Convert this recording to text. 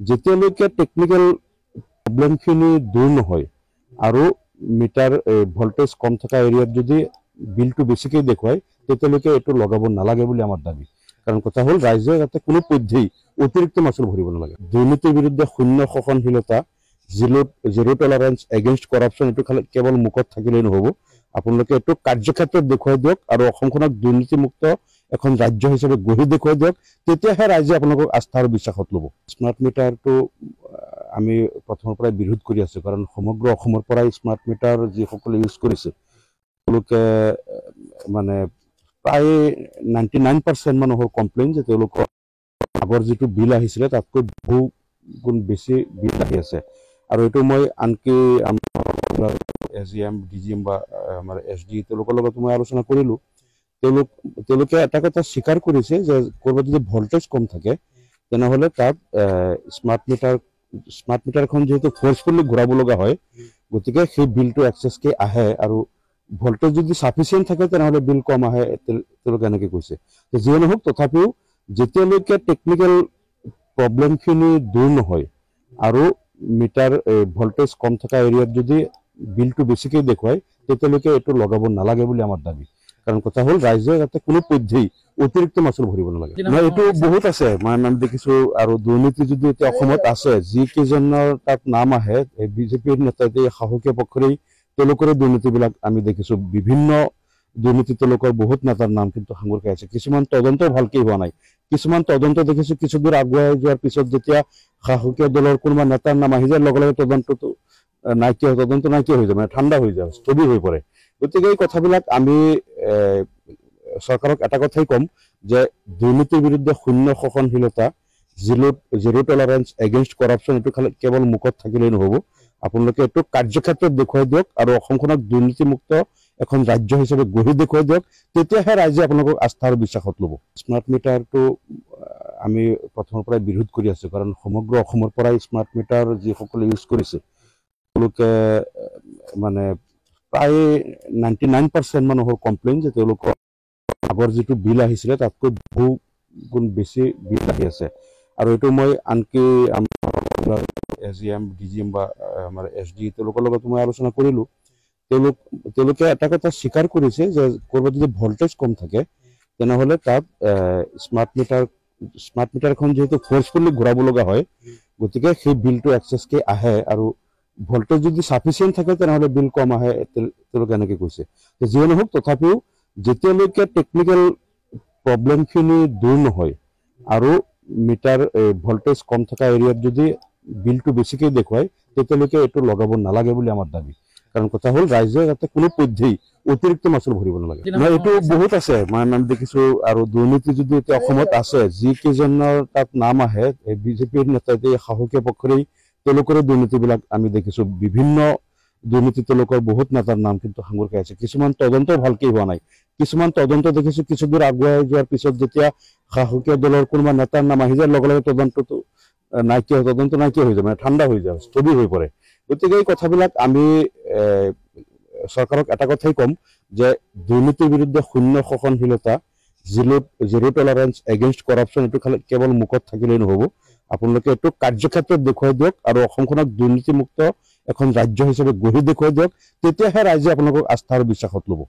যেতিয়ালৈকে টেকনিক্যাল প্ৰব্লেমখিনি দূৰ নহয় আৰু মিটাৰ ভল্টেজ কম থকা এৰিয়াত যদি বিলটো বেছিকৈ দেখুৱায় তেতিয়ালৈকে এইটো লগাব নালাগে বুলি আমাৰ দাবী। কাৰণ কথা হ'ল ৰাইজে যাতে কোনো পধ্যেই অতিৰিক্ত মাচুল ভৰিব নালাগে। দুৰ্নীতিৰ বিৰুদ্ধে শূন্য সহনশীলতা, জিৰ' টলাৰেঞ্চ এগেইনষ্ট কৰাপশ্যন, এইটো কেৱল মুখত থাকিলেই নহ'ব, আপোনালোকে এইটো কাৰ্যক্ষেত্ৰত দেখুৱাই দিয়ক আৰু অসমখনক দুৰ্নীতিমুক্ত এখন ৰাজ্য হিচাপে গঢ়ি দেখুৱাই দিয়ক। তেতিয়াহে ৰাইজে আপোনালোকক আস্থা আৰু বিশ্বাসত ল'ব। স্মাৰ্ট মিটাৰটো আমি প্ৰথমৰ পৰাই বিৰোধ কৰি আছোঁ, কাৰণ সমগ্ৰ অসমৰ পৰাই স্মাৰ্ট মিটাৰ যিসকলে ইউজ কৰিছে তেওঁলোকে মানে প্ৰায় 99% মানুহৰ কমপ্লেইন যে তেওঁলোকৰ আগৰ যিটো বিল আহিছিলে তাতকৈ বহু গুণ বেছি বিল আহি আছে। আৰু এইটো মই আনকি আমাৰ SGM, DGM বা আমাৰ SD তেওঁলোকৰ লগত মই আলোচনা কৰিলোঁ। তেওঁলোকে এটা কথা স্বীকাৰ কৰিছে যে ক'ৰবাত যদি ভল্টেজ কম থাকে তেনেহ'লে তাত স্মাৰ্ট মিটাৰখন যিহেতু ফ'ৰ্চফুলি ঘূৰাব লগা হয়, গতিকে সেই বিলটো এক্সেছকৈ আহে আৰু ভল্টেজ যদি চাফিচিয়েণ্ট থাকে তেনেহ'লে বিল কম আহে, তেওঁলোকে এনেকৈ কৈছে। যিয়ে নহওক তথাপিও যেতিয়ালৈকে টেকনিক্যাল প্ৰব্লেমখিনি দূৰ নহয় আৰু মিটাৰ ভল্টেজ কম থকা এৰিয়াত যদি বিলটো বেছিকৈ দেখুৱায় তেতিয়ালৈকে এইটো লগাব নালাগে বুলি আমাৰ দাবী। কাৰণ কথা হ'ল ৰাইজে যাতে কোনো পধ্যেই অতিৰিক্ত মাচুল ভৰিব নালাগে। এইটো বহুত আছে, মই নাম দেখিছোঁ। আৰু দুৰ্নীতি যদি এতিয়া অসমত আছে, যিকেইজনৰ তাত নাম আহে বিজেপিৰ নেতা, এই শাসকীয় পক্ষৰেই তেওঁলোকৰে দুৰ্নীতিবিলাক আমি দেখিছোঁ। বিভিন্ন দুৰ্নীতি তেওঁলোকৰ বহুত নেতাৰ নাম কিন্তু সাঙুৰ খাই আছে। কিছুমান তদন্ত ভালকৈ হোৱা নাই, কিছুমান তদন্ত দেখিছোঁ কিছুদূৰ আগুৱাই যোৱাৰ পিছত যেতিয়া শাসকীয় দলৰ কোনোবা নেতাৰ নাম আহি যায় লগে লগে তদন্ত নাইকিয়া হৈ যায়, মানে ঠাণ্ডা হৈ যায়, স্থবিৰ হৈ পৰে। গতিকে এই কথাবিলাক আমি চৰকাৰক এটা কথাই ক'ম যে দুৰ্নীতিৰ বিৰুদ্ধে শূন্য সহনশীলতা, জিৰ' টলাৰেঞ্চ এগেইনষ্ট কৰাপশ্যন, এইটো কেৱল মুখত থাকিলেই নহ'ব, আপোনালোকে এইটো কাৰ্যক্ষেত্ৰত দেখুৱাই দিয়ক আৰু অসমখনক দুৰ্নীতিমুক্ত এখন ৰাজ্য হিচাপে গঢ়ি দেখুৱাই দিয়ক। তেতিয়াহে ৰাইজে আপোনালোকক আস্থা আৰু বিশ্বাসত ল'ব। স্মাৰ্ট মিটাৰটো আমি প্ৰথমৰ পৰাই বিৰোধ কৰি আছোঁ, কাৰণ সমগ্ৰ অসমৰ পৰাই স্মাৰ্ট মিটাৰ যিসকলে ইউজ কৰিছে তেওঁলোকে মানে প্ৰায় 99% মানুহৰ কমপ্লেইন যে তেওঁলোকৰ আগৰ যিটো বিল আহিছিলে তাতকৈ বহু গুণ বেছি বিল আহি আছে। আৰু এইটো মই আনকি আমাৰ SGM, DGM বা আমাৰ SD তেওঁলোকৰ লগত মই আলোচনা কৰিলোঁ। তেওঁলোকে এটা কথা স্বীকাৰ কৰিছে যে ক'ৰবাত যদি ভল্টেজ কম থাকে তেনেহ'লে তাত স্মাৰ্ট মিটাৰখন যিহেতু ফ'ৰ্চফুলি ঘূৰাব লগা হয়, গতিকে সেই বিলটো এক্সেছকৈ আহে আৰু ভল্টেজ যদি চাফিচিয়েণ্ট থাকে তেনেহ'লে বিল কম আহে, তেওঁলোকে এনেকৈ কৈছে। যিয়ে নহওক তথাপিও যেতিয়ালৈকে টেকনিক্যাল প্ৰব্লেমখিনি দূৰ নহয় আৰু মিটাৰ ভল্টেজ কম থকা এৰিয়াত যদি বিলটো বেছিকৈ দেখুৱায় তেতিয়ালৈকে এইটো লগাব নালাগে বুলি আমাৰ দাবী। কাৰণ কথা হ'ল ৰাইজে যাতে কোনো পধ্যেই অতিৰিক্ত মাচুল ভৰিব নালাগে। এইটো বহুত আছে, মই নাম দেখিছোঁ। আৰু দুৰ্নীতি যদি এতিয়া অসমত আছে, যিকেইজনৰ তাত নাম আহে বিজেপিৰ নেতা, এই শাসকীয় পক্ষৰেই তেওঁলোকৰে দুৰ্নীতিবিলাক আমি দেখিছোঁ। বিভিন্ন দুৰ্নীতি তেওঁলোকৰ বহুত নেতাৰ নাম কিন্তু সাঙুৰ খাই আছে। কিছুমান তদন্ত ভালকৈ হোৱা নাই, কিছুমান তদন্ত দেখিছোঁ কিছুদূৰ আগুৱাই যোৱাৰ পিছত যেতিয়া শাসকীয় দলৰ কোনোবা নেতাৰ নাম আহি যায় লগে লগে তদন্ত নাইকিয়া হৈ যায়, মানে ঠাণ্ডা হৈ যায়, স্থবিৰ হৈ পৰে। গতিকে এই কথাবিলাক আমি চৰকাৰক এটা কথাই ক'ম যে দুৰ্নীতিৰ বিৰুদ্ধে শূন্য সহনশীলতা, জিৰ' টলাৰেঞ্চ এগেইনষ্ট কৰাপশ্যন, এইটো কেৱল মুখত থাকিলেই নহ'ব, আপোনালোকে এইটো কাৰ্যক্ষেত্ৰত দেখুৱাই দিয়ক আৰু অসমখনক দুৰ্নীতিমুক্ত এখন ৰাজ্য হিচাপে গঢ়ি দেখুৱাই দিয়ক। তেতিয়াহে ৰাইজে আপোনালোকক আস্থা আৰু বিশ্বাসত ল'ব।